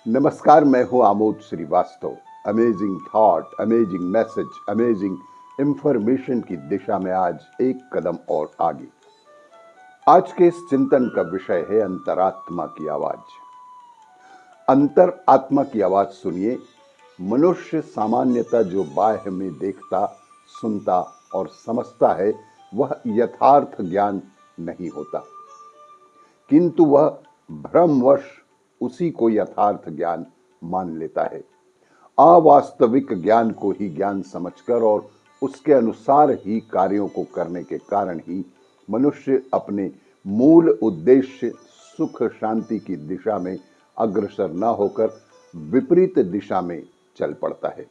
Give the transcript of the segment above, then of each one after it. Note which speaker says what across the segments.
Speaker 1: नमस्कार, मैं हूं Amod Shrivastava. Amazing thought, amazing message, amazing information की दिशा में आज एक कदम और आगे। आज के इस चिंतन का विषय है अंतरात्मा की आवाज। अंतर आत्मा की आवाज सुनिए। मनुष्य सामान्यतः जो बाह्य में देखता, सुनता और समझता है वह यथार्थ ज्ञान नहीं होता, किंतु वह भ्रमवश उसी को यथार्थ ज्ञान मान लेता है। अवास्तविक ज्ञान को ही ज्ञान समझकर और उसके अनुसार ही कार्यों को करने के कारण ही मनुष्य अपने मूल उद्देश्य सुख शांति की दिशा में अग्रसर न होकर विपरीत दिशा में चल पड़ता है।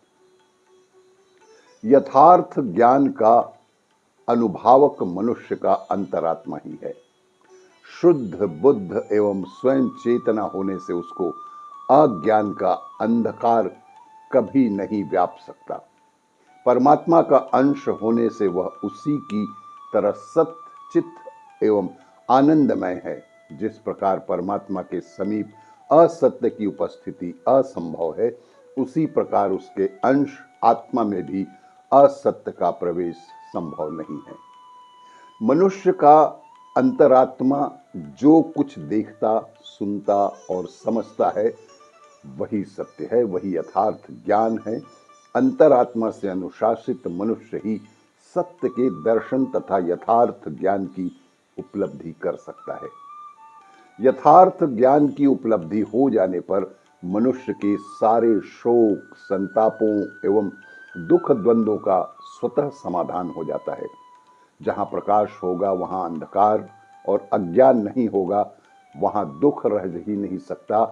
Speaker 1: यथार्थ ज्ञान का अनुभावक मनुष्य का अंतरात्मा ही है। शुद्ध बुद्ध एवं स्वयं चेतना होने से उसको अज्ञान का अंधकार कभी नहीं व्याप सकता। परमात्मा का अंश होने से वह उसी की तरह सत्य चित्त एवं आनंदमय है। जिस प्रकार परमात्मा के समीप असत्य की उपस्थिति असंभव है, उसी प्रकार उसके अंश आत्मा में भी असत्य का प्रवेश संभव नहीं है। मनुष्य का अंतरात्मा जो कुछ देखता, सुनता और समझता है वही सत्य है, वही यथार्थ ज्ञान है। अंतरात्मा से अनुशासित मनुष्य ही सत्य के दर्शन तथा यथार्थ ज्ञान की उपलब्धि कर सकता है। यथार्थ ज्ञान की उपलब्धि हो जाने पर मनुष्य के सारे शोक, संतापों एवं दुख द्वंद्वों का स्वतः समाधान हो जाता है। जहां प्रकाश होगा वहां अंधकार, और अज्ञान नहीं होगा वहां दुख रह ही नहीं सकता।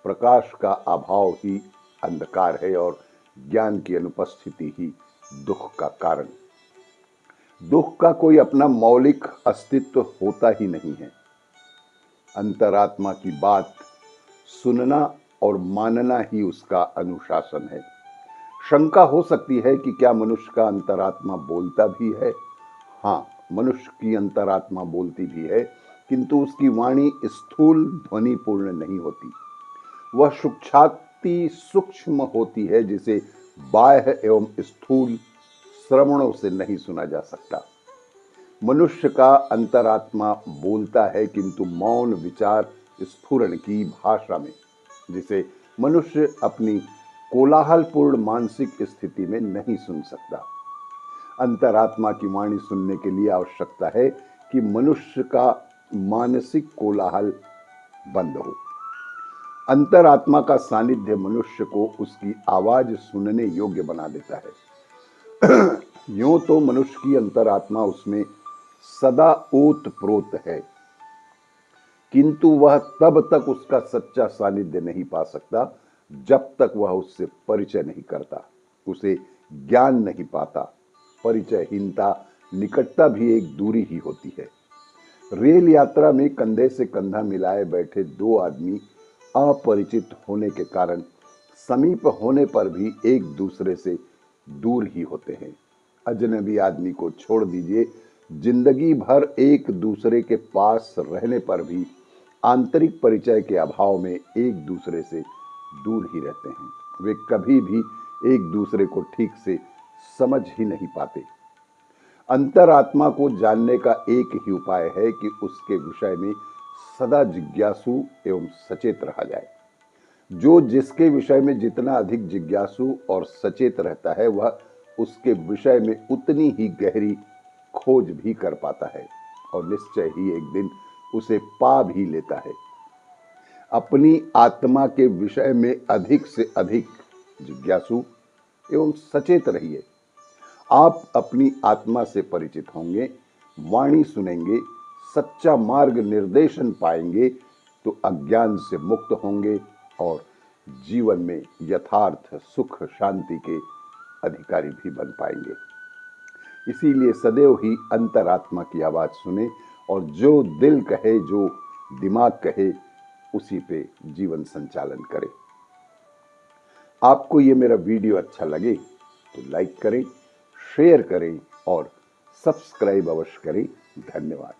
Speaker 1: प्रकाश का अभाव ही अंधकार है और ज्ञान की अनुपस्थिति ही दुख का कारण। दुख का कोई अपना मौलिक अस्तित्व होता ही नहीं है। अंतरात्मा की बात सुनना और मानना ही उसका अनुशासन है। शंका हो सकती है कि क्या मनुष्य का अंतरात्मा बोलता भी है? हाँ, मनुष्य की अंतरात्मा बोलती भी है, किंतु उसकी वाणी स्थूल ध्वनिपूर्ण नहीं होती। वह सूक्षाति सूक्ष्म होती है, जिसे बाह्य एवं स्थूल श्रवणों से नहीं सुना जा सकता। मनुष्य का अंतरात्मा बोलता है, किंतु मौन विचार स्फुरण की भाषा में, जिसे मनुष्य अपनी कोलाहलपूर्ण मानसिक स्थिति में नहीं सुन सकता। अंतरात्मा की वाणी सुनने के लिए आवश्यकता है कि मनुष्य का मानसिक कोलाहल बंद हो। अंतरात्मा का सानिध्य मनुष्य को उसकी आवाज सुनने योग्य बना देता है। यूं तो मनुष्य की अंतरात्मा उसमें सदा ओत प्रोत है, किंतु वह तब तक उसका सच्चा सानिध्य नहीं पा सकता जब तक वह उससे परिचय नहीं करता, उसे ज्ञान नहीं पाता। परिचयहीनता, निकटता भी एक दूरी ही होती है। रेल यात्रा में कंधे से कंधा मिलाए बैठे दो आदमी अपरिचित होने के कारण समीप होने पर भी एक दूसरे से दूर ही होते हैं। अजनबी आदमी को छोड़ दीजिए, जिंदगी भर एक दूसरे के पास रहने पर भी आंतरिक परिचय के अभाव में एक दूसरे से दूर ही रहते हैं। वे कभी भी एक दूसरे को ठीक से समझ ही नहीं पाते। अंतरात्मा को जानने का एक ही उपाय है कि उसके विषय में सदा जिज्ञासु एवं सचेत रहा जाए। जो जिसके विषय में जितना अधिक जिज्ञासु और सचेत रहता है, वह उसके विषय में उतनी ही गहरी खोज भी कर पाता है और निश्चय ही एक दिन उसे पा भी लेता है। अपनी आत्मा के विषय में अधिक से अधिक जिज्ञासु एवं सचेत रहिए। आप अपनी आत्मा से परिचित होंगे, वाणी सुनेंगे, सच्चा मार्ग निर्देशन पाएंगे तो अज्ञान से मुक्त होंगे और जीवन में यथार्थ सुख शांति के अधिकारी भी बन पाएंगे। इसीलिए सदैव ही अंतरात्मा की आवाज सुने और जो दिल कहे, जो दिमाग कहे, उसी पे जीवन संचालन करें। आपको ये मेरा वीडियो अच्छा लगे तो लाइक करें, शेयर करें और सब्सक्राइब अवश्य करें। धन्यवाद।